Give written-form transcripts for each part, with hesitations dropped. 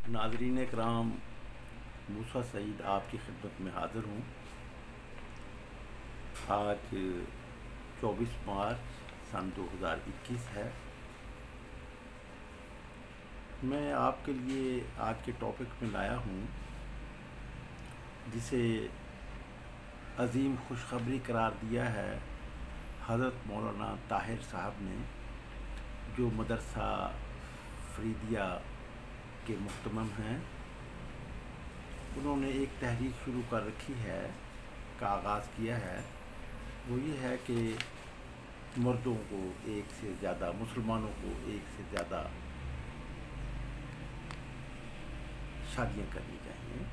ناظرین اکرام، موسیٰ سعید آپ کی خدمت میں حاضر ہوں۔ آج 24 مارچ سن 2021 ہے۔ میں آپ کے لیے آج کے ٹاپک میں لایا ہوں جسے عظیم خوشخبری قرار دیا ہے حضرت مولانا طاہر صاحب نے، جو مدرسہ فریدیہ کے محتمم ہیں۔ انہوں نے ایک تحریک شروع کر رکھی ہے، کا آغاز کیا ہے۔ وہ یہ ہے کہ مردوں کو ایک سے زیادہ، مسلمانوں کو ایک سے زیادہ شادیاں کرنی چاہیے۔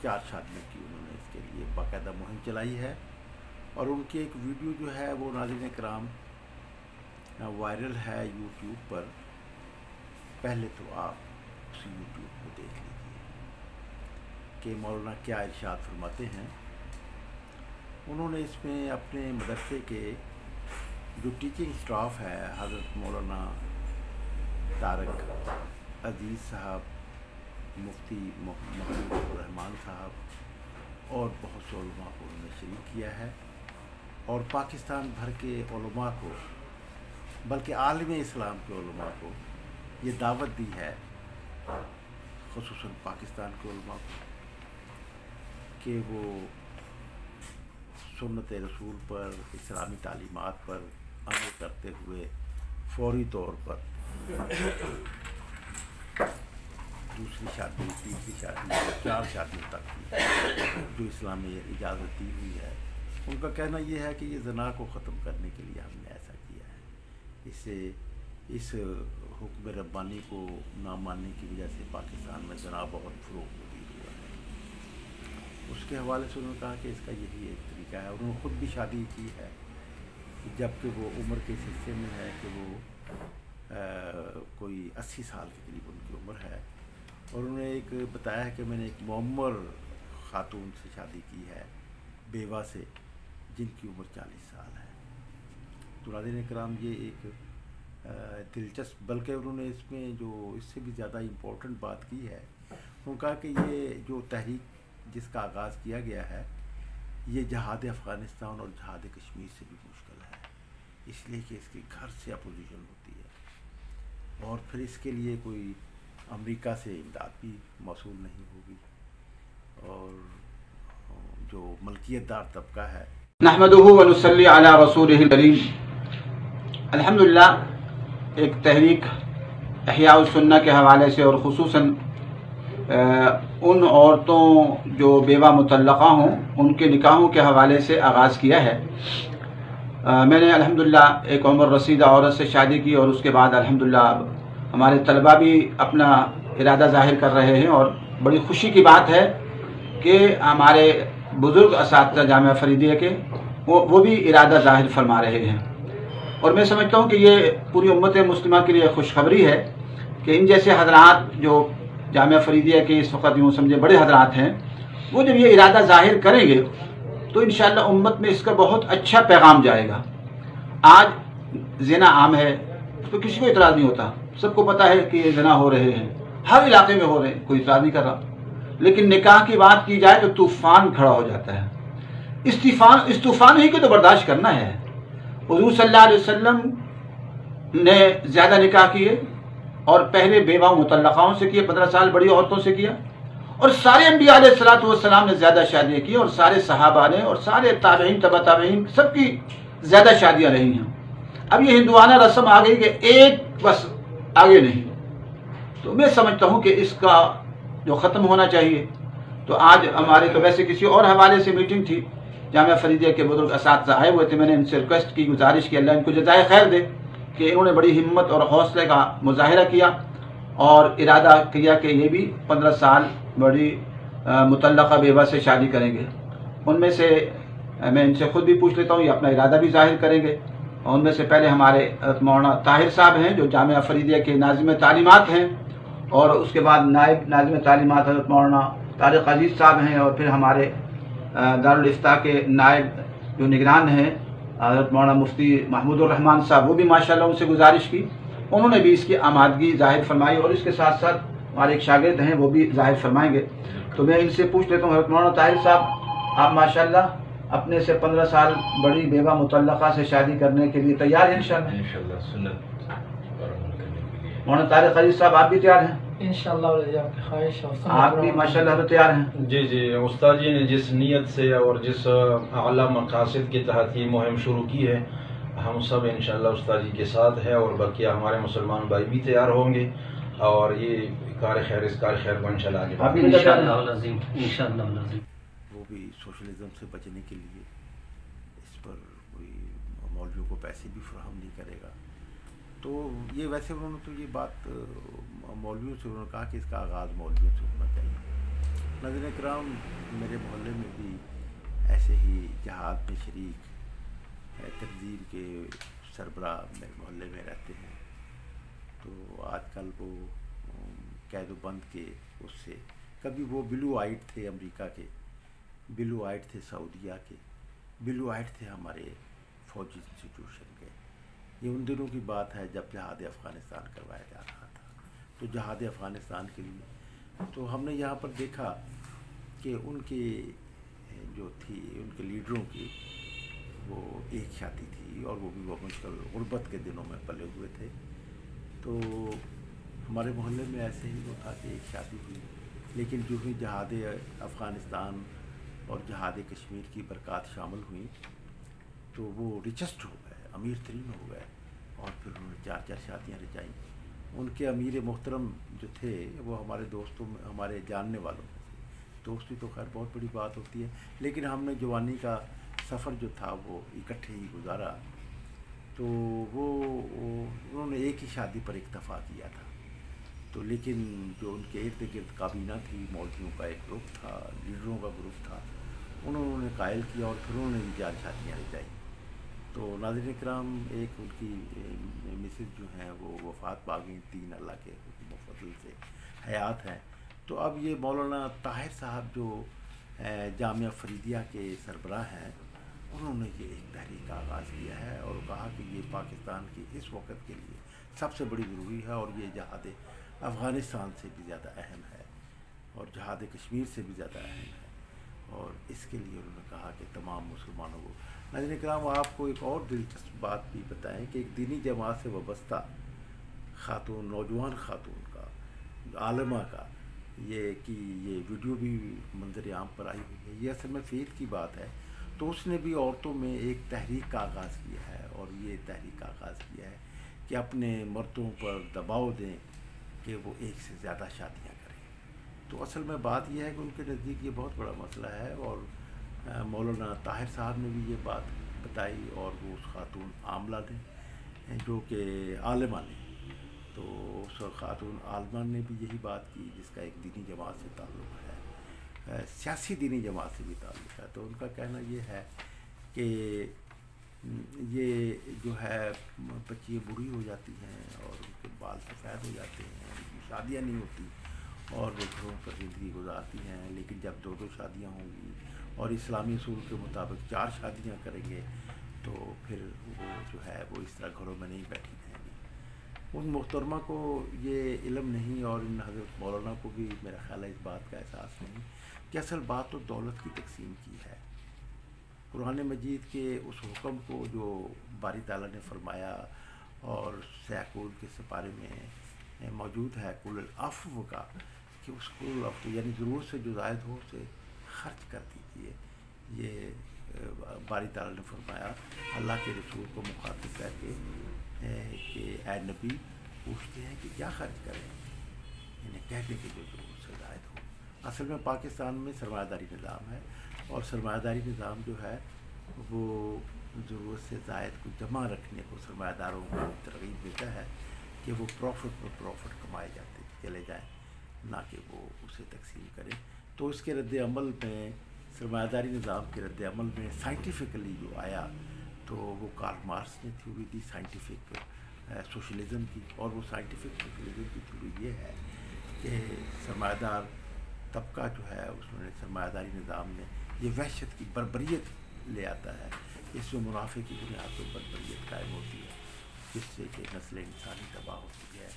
4 شادیوں کی انہوں نے اس کے لیے باقاعدہ مہم چلائی ہے، اور ان کی ایک ویڈیو جو ہے وہ ناظرین کرام وائرل ہے یوٹیوب پر۔ پہلے تو آپ اس یوٹیوب کو دیکھ لیجیے کہ مولانا کیا ارشاد فرماتے ہیں۔ انہوں نے اس میں اپنے مدرسے کے جو ٹیچنگ سٹاف ہے، حضرت مولانا طارق عزیز صاحب، مفتی محمود الرحمان صاحب اور بہت سے علماء کو انہوں نے شریک کیا ہے، اور پاکستان بھر کے علماء کو، بلکہ عالم اسلام کے علماء کو یہ دعوت دی ہے، خصوصاً پاکستان کے علماء کو، کہ وہ سنت رسول پر، اسلامی تعلیمات پر عمل کرتے ہوئے فوری طور پر دوسری شادی، تیسری شادی، 4 شادیوں تک کی جو اسلام میں اجازت دی ہوئی ہے۔ ان کا کہنا یہ ہے کہ یہ زنا کو ختم کرنے کے لیے ہم نے ایسا کیا ہے۔ اس سے اس حکم ربانی کو نہ ماننے کی وجہ سے پاکستان میں زنا بہت فروغ پذیر ہوا ہے۔ اس کے حوالے سے انہوں نے کہا کہ اس کا یہی ایک طریقہ ہے۔ انہوں نے خود بھی شادی کی ہے، جبکہ وہ عمر کے حصے میں ہے کہ وہ کوئی 80 سال کے قریب ان کی عمر ہے، اور انہوں نے ایک بتایا ہے کہ میں نے ایک معمر خاتون سے شادی کی ہے، بیوہ سے، جن کی عمر 40 سال ہے۔ تو ناظرین کرام، یہ ایک دلچسپ، بلکہ انہوں نے اس میں جو اس سے بھی زیادہ امپورٹنٹ بات کی ہے، انہوں نے کہا کہ یہ جو تحریک جس کا آغاز کیا گیا ہے، یہ جہاد افغانستان اور جہاد کشمیر سے بھی مشکل ہے، اس لیے کہ اس کے گھر سے اپوزیشن ہوتی ہے، اور پھر اس کے لیے کوئی امریکہ سے امداد بھی موصول نہیں ہوگی، اور جو ملکیت دار طبقہ ہے۔ نحمدہ ونصلی علی رسولہ الکریم۔ الحمدللہ، ایک تحریک احیاء السنہ کے حوالے سے، اور خصوصاً ان عورتوں جو بیوہ مطلقہ ہوں، ان کے نکاحوں کے حوالے سے آغاز کیا ہے۔ میں نے الحمدللہ ایک عمر رسیدہ عورت سے شادی کی، اور اس کے بعد الحمدللہ ہمارے طلبہ بھی اپنا ارادہ ظاہر کر رہے ہیں، اور بڑی خوشی کی بات ہے کہ ہمارے بزرگ اساتذہ جامعہ فریدیہ کے وہ بھی ارادہ ظاہر فرما رہے ہیں، اور میں سمجھتا ہوں کہ یہ پوری امت مسلمہ کے لیے خوشخبری ہے کہ ان جیسے حضرات جو جامعہ فریدیہ کے اس وقت یوں سمجھے بڑے حضرات ہیں، وہ جب یہ ارادہ ظاہر کریں گے تو انشاءاللہ امت میں اس کا بہت اچھا پیغام جائے گا۔ آج زنا عام ہے تو کسی کو اعتراض نہیں ہوتا، سب کو پتہ ہے کہ یہ زنا ہو رہے ہیں، ہر علاقے میں ہو رہے ہیں، کوئی اعتراض نہیں کر رہا، لیکن نکاح کی بات کی جائے تو طوفان کھڑا ہو جاتا ہے۔ اس طوفان ہی کو تو برداشت کرنا ہے۔ حضور صلی اللہ علیہ وسلم نے زیادہ نکاح کیے، اور پہلے بیوہ مطلقاؤں سے کیے، 15 سال بڑی عورتوں سے کیا، اور سارے انبیاء علیہ الصلوۃ والسلام نے زیادہ شادیاں کی، اور سارے صحابہ نے، اور سارے تابعین، تبع تابعین، سب کی زیادہ شادیاں رہی ہیں۔ اب یہ ہندوانہ رسم آ گئی کہ ایک بس، آگے نہیں۔ تو میں سمجھتا ہوں کہ اس کا جو ختم ہونا چاہیے۔ تو آج ہمارے تو ویسے کسی اور حوالے سے میٹنگ تھی، جامعہ فریدیہ کے بزرگ اساتذہ آئے ہوئے تھے، میں نے ان سے ریکویسٹ کی، گزارش کی، اللہ ان کو جزائے خیر دے، کہ انہوں نے بڑی ہمت اور حوصلے کا مظاہرہ کیا، اور ارادہ کیا کہ یہ بھی 15 سال بڑی مطلقہ بیوہ سے شادی کریں گے۔ ان میں سے میں ان سے خود بھی پوچھ لیتا ہوں، یہ اپنا ارادہ بھی ظاہر کریں گے، اور ان میں سے پہلے ہمارے حضرت مولانا طاہر صاحب ہیں جو جامعہ فریدیہ کے ناظم تعلیمات ہیں، اور اس کے بعد نائب ناظم تعلیمات حضرت مولانا طارق عزیز صاحب ہیں، اور پھر ہمارے دارالافتاء کے نائب جو نگران ہیں حضرت مولانا مفتی محمود الرحمان صاحب، وہ بھی ماشاءاللہ ان سے گزارش کی، انہوں نے بھی اس کی آمادگی ظاہر فرمائی، اور اس کے ساتھ ساتھ ہمارے ایک شاگرد ہیں وہ بھی ظاہر فرمائیں گے. تو میں ان سے پوچھ لیتا ہوں حضرت مولانا طاہر صاحب، آپ ماشاءاللہ اپنے سے 15 سال بڑی بیوہ مطلقہ سے شادی کرنے کے لیے تیار ہیں انشاءاللہ؟ انشاءاللہ سنت پر عمل کرنے کے لیے. مولانا طارق عزیز صاحب آپ بھی تیار ہیں؟ انشاءاللہ آپ کی خواہش اور آپ بھی ماشاءاللہ حضرت تیار ہیں؟ جی جی، استاد جی نے جس نیت سے اور جس اعلیٰ مقاصد کے تحت یہ مہم شروع کی ہے، ہم سب انشاءاللہ استاد جی کے ساتھ ہے، اور بقیہ ہمارے مسلمان بھائی بھی تیار ہوں گے، اور یہ کار خیر اس کار خیر کو انشاءاللہ آگے آپ بھی انشاءاللہ العظیم انشاءاللہ العظیم. وہ بھی سوشلزم سے بچنے کے لیے اس پر کوئی مولویوں کو پیسے بھی فراہم نہیں کرے گا. تو یہ ویسے انہوں نے تو یہ بات مولویوں سے انہوں نے کہا کہ اس کا آغاز مولویوں سے ہونا چاہیے. ناظرین کرام، میرے محلے میں بھی ایسے ہی جہاد میں شریک تنظیم کے سربراہ میرے محلے میں رہتے ہیں. تو آج کل وہ قید و بند کے اس سے، کبھی وہ بلو آئٹ تھے امریکہ کے، بلو آئٹ تھے سعودیہ کے، بلو آئٹ تھے ہمارے فوجی انسٹیٹیوشن کے. یہ ان دنوں کی بات ہے جب جہاد افغانستان کروایا جا رہا تھا. تو جہاد افغانستان کے لیے تو ہم نے یہاں پر دیکھا کہ ان کے جو تھی ان کے لیڈروں کی وہ ایک شادی تھی، اور وہ بھی وہ مشکل غربت کے دنوں میں پلے ہوئے تھے. تو ہمارے محلے میں ایسے ہی وہ تھا کہ ایک شادی ہوئی، لیکن جو ہی جہاد افغانستان اور جہاد کشمیر کی برکات شامل ہوئیں تو وہ ریچسٹ ہو گئے، امیر ترین ہو گئے، اور پھر انہوں نے 4 شادیاں رچائیں. ان کے امیر محترم جو تھے وہ ہمارے دوستوں میں، ہمارے جاننے والوں میں تھے. دوستی تو خیر بہت بڑی بات ہوتی ہے، لیکن ہم نے جوانی کا سفر جو تھا وہ اکٹھے ہی گزارا. تو وہ انہوں نے ایک ہی شادی پر اکتفا کیا تھا. تو لیکن جو ان کے ارد گرد کابینہ تھی، مولویوں کا ایک گروپ تھا، لیڈروں کا گروپ تھا، انہوں نے قائل کیا اور پھر انہوں نے 4 شادیاں رچائیں. تو ناظرین کرام، ایک ان کی مسز جو ہیں وہ وفات پا گئیں، 3 اللہ کے فضل سے حیات ہیں. تو اب یہ مولانا طاہر صاحب جو جامعہ فریدیہ کے سربراہ ہیں، انہوں نے یہ ایک تحریک کا آغاز کیا ہے اور کہا کہ یہ پاکستان کی اس وقت کے لیے سب سے بڑی ضروری ہے، اور یہ جہاد افغانستان سے بھی زیادہ اہم ہے، اور جہاد کشمیر سے بھی زیادہ اہم ہے. اور اس کے لیے انہوں نے کہا کہ تمام مسلمانوں کو. ناظرین کرام، آپ کو ایک اور دلچسپ بات بھی بتائیں کہ ایک دینی جماعت سے وابستہ خاتون، نوجوان خاتون کا، عالمہ کا، یہ ویڈیو بھی منظر عام پر آئی ہوئی ہے. یہ اصل میں فیت کی بات ہے. تو اس نے بھی عورتوں میں ایک تحریک کا آغاز کیا ہے، اور یہ تحریک کا آغاز کیا ہے کہ اپنے مردوں پر دباؤ دیں کہ وہ ایک سے زیادہ شادیاں کریں. تو اصل میں بات یہ ہے کہ ان کے نزدیک یہ بہت بڑا مسئلہ ہے، اور مولانا طاہر صاحب نے بھی یہ بات بتائی، اور وہ اس خاتون عاملہ نے جو کہ عالمہ نے، تو اس خاتون عالمہ نے بھی یہی بات کی، جس کا ایک دینی جماعت سے تعلق ہے، سیاسی دینی جماعت سے بھی تعلق ہے. تو ان کا کہنا یہ ہے کہ یہ جو ہے بچیاں بوڑھی ہو جاتی ہیں اور ان کے بال سفید ہو جاتے ہیں، ان کی شادیاں نہیں ہوتی، اور وہ گھروں پر زندگی گزارتی ہیں. لیکن جب 2 شادیاں ہوں گی اور اسلامی اصول کے مطابق 4 شادیاں کریں گے تو پھر وہ جو ہے وہ اس طرح گھروں میں نہیں بیٹھی رہیں گی. ان محترمہ کو یہ علم نہیں، اور ان حضرت مولانا کو بھی میرا خیال ہے اس بات کا احساس نہیں کہ اصل بات تو دولت کی تقسیم کی ہے. قرآن مجید کے اس حکم کو جو باری تعالیٰ نے فرمایا اور سیکول کے سپارے میں موجود ہے کل العفو کا، کہ اس کل العفو یعنی ضرورت سے جو زائد ہو اسے خرچ کر دیجیے. یہ باری تعالیٰ نے فرمایا اللہ کے رسول کو مخاطب کر کے کہ اے نبی پوچھتے ہیں کہ کیا خرچ کریں، انہیں کہتے کہ جو ضرورت سے زائد ہو. اصل میں پاکستان میں سرمایہ داری نظام ہے، اور سرمایہ داری نظام جو ہے وہ ضرورت سے زائد کو جمع رکھنے کو سرمایہ داروں کو ترغیب دیتا ہے کہ وہ پروفٹ پر پروفٹ کمائے جاتے چلے جائیں، نہ کہ وہ اسے تقسیم کریں. تو اس کے رد عمل میں، سرمایہ داری نظام کے رد عمل میں سائنٹیفکلی جو آیا تو وہ کارل مارکس نے تھیوری دی سائنٹیفک سوشلزم کی، اور وہ سائنٹیفک سوشلزم کی تھیوری یہ ہے کہ سرمایہ دار طبقہ جو ہے اس میں سرمایہ داری نظام میں یہ وحشت کی بربریت لے آتا ہے. اس میں منافع کی بنیاد پر بربریت قائم ہوتی ہے، جس سے کہ نسل انسانی تباہ ہوتی ہے.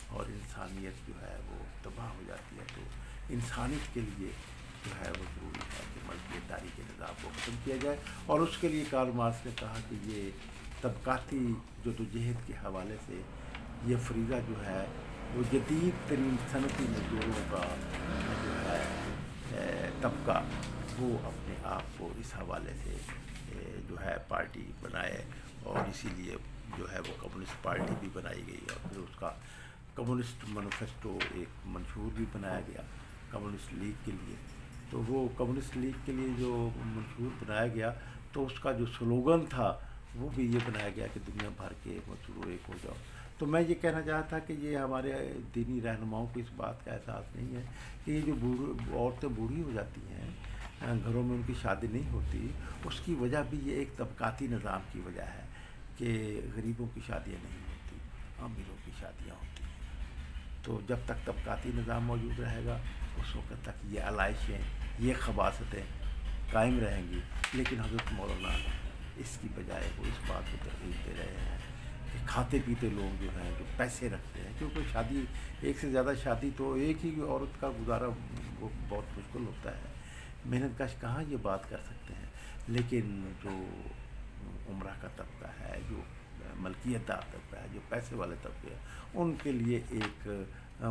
اور انسانیت جو ہے وہ تباہ ہو جاتی ہے، تو انسانیت کے لیے جو ہے وہ ضروری ہے کہ ملکیت داری کے نظام کو ختم کیا جائے، اور اس کے لیے کارل مارکس نے کہا کہ یہ طبقاتی جدوجہد کے حوالے سے یہ فریضہ جو ہے وہ جدید ترین صنعتی مزدوروں کا جو ہے طبقہ وہ اپنے آپ کو اس حوالے سے جو ہے پارٹی بنائے، اور اسی لیے جو ہے وہ کمیونسٹ پارٹی بھی بنائی گئی، اور پھر اس کا کمیونسٹ مینیفیسٹو ایک منشور بھی بنایا گیا کمیونسٹ لیگ کے لیے۔ تو وہ کمیونسٹ لیگ کے لیے جو منشور بنایا گیا تو اس کا جو سلوگن تھا وہ بھی یہ بنایا گیا کہ دنیا بھر کے مزدوروں ایک ہو جاؤ۔ تو میں یہ کہنا چاہتا تھا کہ یہ ہمارے دینی رہنماؤں کو اس بات کا احساس نہیں ہے کہ یہ جو عورتیں بوڑھی ہو جاتی ہیں، گھروں میں ان کی شادی نہیں ہوتی، اس کی وجہ بھی یہ ایک طبقاتی نظام کی وجہ ہے کہ غریبوں کی شادیاں نہیں ہوتی، امیروں کی شادیاں ہوتی ہیں۔ تو جب تک طبقاتی نظام موجود رہے گا اس وقت تک یہ علائشیں، یہ خباثتیں قائم رہیں گی۔ لیکن حضرت مولانا اس کی بجائے وہ اس بات کو ترغیب دے رہے ہیں کہ کھاتے پیتے لوگ جو ہیں، جو پیسے رکھتے ہیں، کیونکہ شادی ایک سے زیادہ شادی تو ایک ہی عورت کا گزارا وہ بہت مشکل ہوتا ہے، محنت کش کہاں یہ بات کر سکتے ہیں۔ لیکن جو عمرہ کا طبقہ ہے، جو ملکیت دار طبقہ ہے، جو پیسے والے طبقے ہیں، ان کے لیے ایک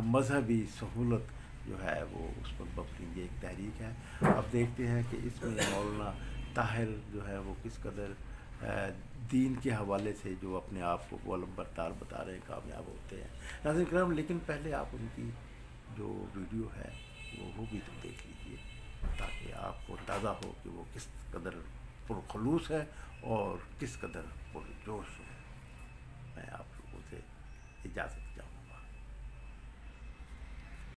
مذہبی سہولت جو ہے وہ اس پر مبنی یہ ایک تحریک ہے۔ اب دیکھتے ہیں کہ اس میں مولانا طاہر جو ہے وہ کس قدر دین کے حوالے سے جو اپنے آپ کو علم بردار بتا رہے ہیں کامیاب ہوتے ہیں۔ ناظرین کرام، لیکن پہلے آپ ان کی جو ویڈیو ہے وہ بھی تو دیکھ لیجیے تاکہ آپ کو اندازہ ہو کہ وہ کس قدر پرخلوص ہے اور کس قدر پرجوش ہے۔ میں آپ لوگوں سے اجازت